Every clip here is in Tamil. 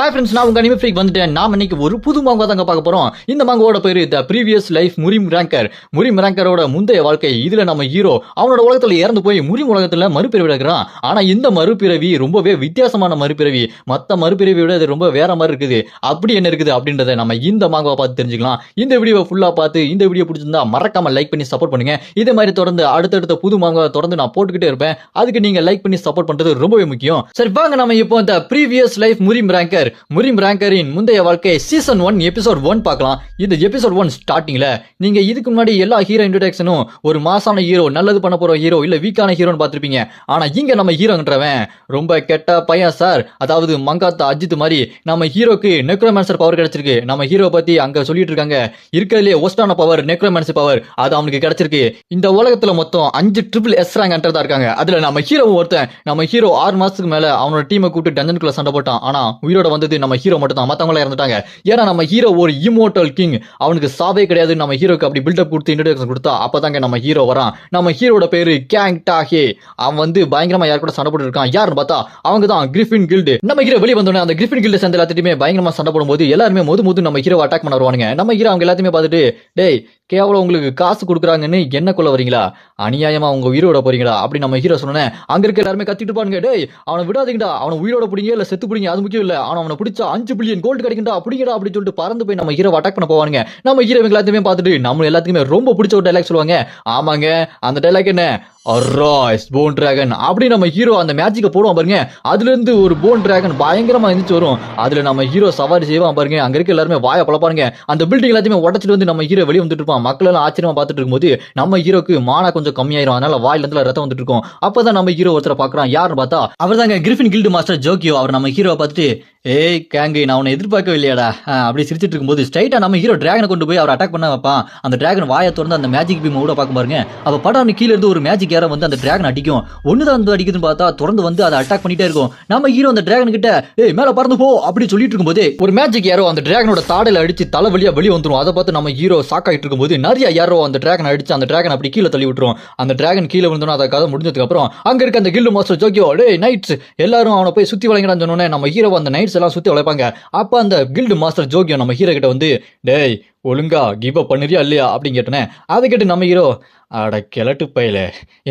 ஹாய் ஃப்ரெண்ட்ஸ், நான் உங்க அனிமே ஃப்ரீக் வந்துட்டேன். நாம இன்னைக்கு ஒரு புது மாங்கா தாங்க பார்க்க போறோம். இந்த மாங்காவோட பேரு த ப்ரீவியஸ் லைஃப் முரிம் ரேங்கர். முரிம் ரேங்கரோட முந்தைய வாழ்க்கை. இதுல நம்ம ஹீரோ அவனோட உலகத்துல இறந்து போய் முரிம் உலகத்துல மறுபிறவி எடுக்கிறான். ஆனா இந்த மறுபிறவி ரொம்பவே வித்தியாசமான மறுபிறவி. மத்த மறுபிறவி விட இது ரொம்ப வேற மாதிரி இருக்குது. அப்படி என்ன இருக்குது அப்படின்றத நம்ம இந்த மாங்காவை பார்த்து தெரிஞ்சுக்கலாம். இந்த வீடியோ ஃபுல்லா பார்த்து இந்த வீடியோ பிடிச்சிருந்தா மறக்காம லைக் பண்ணி சப்போர்ட் பண்ணுங்க. இதே மாதிரி தொடர்ந்து அடுத்தடுத்த புது மாங்காவை தொடர்ந்து நான் போட்டுக்கிட்டே இருப்பேன். அதுக்கு நீங்க லைக் பண்ணி சப்போர்ட் பண்றது ரொம்பவே முக்கியம். சரி வாங்க, நம்ம இப்போ இந்த ப்ரீவியஸ் லைஃப் முரிம் ரேங்கர் ரேங்கரின் முந்தைய வாழ்க்கை சீசன் 1 எபிசோட் 1 பார்க்கலாம். இந்த எபிசோட் 1 ஸ்டார்டிங்ல நீங்க இதுக்கு முன்னாடி எல்லா ஹீரோ இன்ட்ரோடக்ஷனும் ஒரு மாசான ஹீரோ, நல்லது பண்ண போற ஹீரோ, இல்ல வீக்கான ஹீரோன்னு பார்த்திருப்பீங்க. ஆனா இங்க நம்ம ஹீரோன்றவன் ரொம்ப கெட்ட பையன் சார். அதாவது மங்காத்தா அஜித் மாதிரி நம்ம ஹீரோக்கு நெக்ரோமான்சர் பவர் கிடைச்சிருக்கு. நம்ம ஹீரோ பத்தி அங்க சொல்லிட்டு இருக்காங்க, இருக்கிறதுலே ஒஸ்டான பவர் நெக்ரோமான்சர் பவர், அது அவனுக்கு கிடைச்சிருக்கு. இந்த உலகத்துல மொத்தம் 5 ட்ரிபிள் எஸ் ரேங்க் தான் இருக்காங்க. அதுல நம்ம ஹீரோ ஒருத்தன். நம்ம ஹீரோ 6 மாசத்துக்கு மேல அவனோட டீமை கூப்பிட்டு டஞ்சனுக்குள்ள சண்டை போட்டான். ஆனா உயிரோட வந்தது நம்ம ஹீரோ மட்டும் தான், மத்தவங்க இறந்துட்டாங்க. ஏன்னா நம்ம ஹீரோ ஒரு இம்மோர்டல் கிங், அவனுக்கு சாவே கிடையாது. நம்ம ஹீரோக்கு அப்படி பில்டப் கொடுத்து இன்ட்ரோடக்ஷன் கொடுத்தா அப்பதாங்க நம்ம ஹீரோ வரான். நம்ம ஹீரோட பேரு கேங் டாஹே. அவன் வந்து பயங்கரமா யார் கூட சண்டை போட்டு இருக்கான். யாருன்னு பார்த்தா அவங்க தான் கிரிஃபின் கில்டு. நம்ம ஹீரோ வெளியே வந்தோடனே அந்த கிரிஃபின் கில்டு சேர்ந்த எல்லாத்தையுமே பயங்கரமா சண்டை போடும்போது எல்லாருமே மோது நம்ம ஹீரோ அட்டாக் பண்ண வருவானுங்க. நம்ம ஹீரோ அவங்க எல்லாத்தையுமே பார்த்துட்டு, டேய் கேவலம் உங்களுக்கு காசு கொடுக்குறாங்கன்னு என்ன கொள்ள வரீங்களா, அநியாயமா உங்க உயிரோட போறீங்களா அப்படி நம்ம ஹீரோ சொன்னேன். அங்க இருக்க எல்லாருமே கத்திட்டு பாருங்க, டேய் அவனை விடாதீங்கடா, அவனை உயிரோட பிடிங்க இல்ல செத்து பிடிங்க, அது முக்கியம் இல்ல, அவனை பிடிச்சா 5 பில்லியன் கோல்டு கிடைக்கும்டா அப்படிங்கடா அப்படி சொல்லிட்டு பறந்து போய் நம்ம ஹீரோ அட்டாக் பண்ண போவானுங்க. நம்ம ஹீரோ எல்லாத்தையுமே பார்த்துட்டு நம்ம எல்லாத்துக்குமே ரொம்ப பிடிச்ச ஒரு டைலாக் சொல்லுவாங்க. ஆமாங்க, அந்த டைலாக் என்ன, அராய்ஸ் போன் டிராகன் அப்படி நம்ம ஹீரோ அந்த மேஜிக்கை போடுவான் பாருங்க. அதுல இருந்து ஒரு போன் டிராகன் பயங்கரமா எந்திரிச்சு வரும். அதுல நம்ம ஹீரோ சவாரி செய்வான் பாருங்க. அங்க இருக்க எல்லாருமே வாயை பழப்பாருங்க. அந்த பில்டிங் எல்லாத்தையுமே உடச்சிட்டு வந்து நம்ம ஹீரோ வெளியே வந்துட்டு இருப்பான். மக்கள் எல்லாம் ஆச்சரியமா பார்த்துட்டு இருக்கும்போது நம்ம ஹீரோக்கு மானா கொஞ்சம் கம்மியாயிரும். அதனால வாயில இருந்து ரத்தம் வந்துட்டு இருக்கும். அப்பதான் நம்ம ஹீரோ ஒருத்தரை பாக்குறான். யாருன்னு பார்த்தா அவர் தாங்க கிரிஃபின் கில்டு மாஸ்டர் ஜோக்கியோ. அவர் நம்ம ஹீரோவை பார்த்துட்டு, ஏய் கேங்கு, நான் உன்னை எதிர்பார்க்கவே இல்லையாடா அப்படி சிரிச்சிட்டு இருக்கும்போது ஸ்ட்ரைட்டா நம்ம ஹீரோ டிராகனை கொண்டு போய் அவர் அட்டாக் பண்ண வைப்பான். அந்த டிராகன் வாயை திறந்து அந்த மேஜிக் பீம் கூட பார்க்க பாருங்க. அவ படம் கீழே இருந்து ஒரு மேஜிக் ஏற வந்து அந்த டிராகன் அடிக்கும். ஒண்ணுதான் வந்து அடிக்குதுன்னு பார்த்தா தொடர்ந்து வந்து அதை அட்டாக் பண்ணிட்டே இருக்கும். நம்ம ஹீரோ அந்த டிராகன் கிட்ட, ஏய் மேல பறந்து போ அப்படி சொல்லிட்டு இருக்கும்போது ஒரு மேஜிக் ஏரோ அந்த டிராகனோட தாடையில அடிச்சு தலை வழியா வெளியே வந்துரும். அதை பார்த்து நம்ம ஹீரோ ஷாக் ஆகிட்டு இருக்கும்போது நிறைய யாரோ அந்த டிராகன் அடிச்சு அந்த டிராகன் அப்படி கீழே தள்ளி விட்டுரும். அந்த டிராகன் கீழே விழுந்தோம். அதை கதை முடிஞ்சதுக்கு அப்புறம் அங்க இருக்க அந்த கில்டு மாஸ்டர் ஜோக்கியோ, டேய் நைட்ஸ் எல்லாரும் அவனை போய் சுத்தி வளைங்கடான்னு சொன்னோன்னே நம்ம ஹீரோ அந்த நைட்ஸ் எல்லாம் சுத்தி வளைப்பாங்க. அப்ப அந்த கில்டு மாஸ்டர் ஜோக்கியோ நம்ம ஹீரோ கிட்ட வந்து, டேய் ஒழுங்கா கிவ் அப் பண்ணுறியா இல்லையா அப்படின்னு கேட்டேனே. அதை கேட்டு நம்ம ஹீரோ, அட கிழட்டு பையில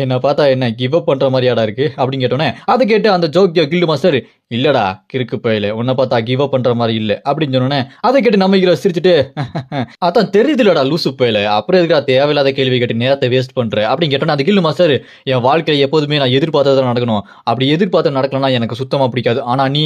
என்ன பார்த்தா என்ன கிவ் அப் பண்ற மாதிரியாடா இருக்கு அப்படின்னு கேட்டோன்னே. அதை கேட்டு அந்த ஜோக்கியோ கில்டு மாஸ்டர், இல்லடா கிறுக்கு பையில உன்னை பார்த்தா கிவ் அப் பண்ற மாதிரி இல்லை அப்படின்னு சொன்னோன்னே. அதை கேட்டு நம்ம ஹீரோ சிரிச்சுட்டு, அதான் தெரியுதுலடா லூசு பையில, அப்புறம் எதுக்கா தேவையில்லாத கேள்வி கேட்டு நேரத்தை வேஸ்ட் பண்ற அப்படின்னு கேட்டோன்னே. அந்த கில்டு மாஸ்டர், என் வாழ்க்கையை எப்போதுமே நான் எதிர்பார்த்ததான் நடக்கணும், அப்படி எதிர்பார்த்து நடக்கலன்னா எனக்கு சுத்தமா பிடிக்காது. ஆனா நீ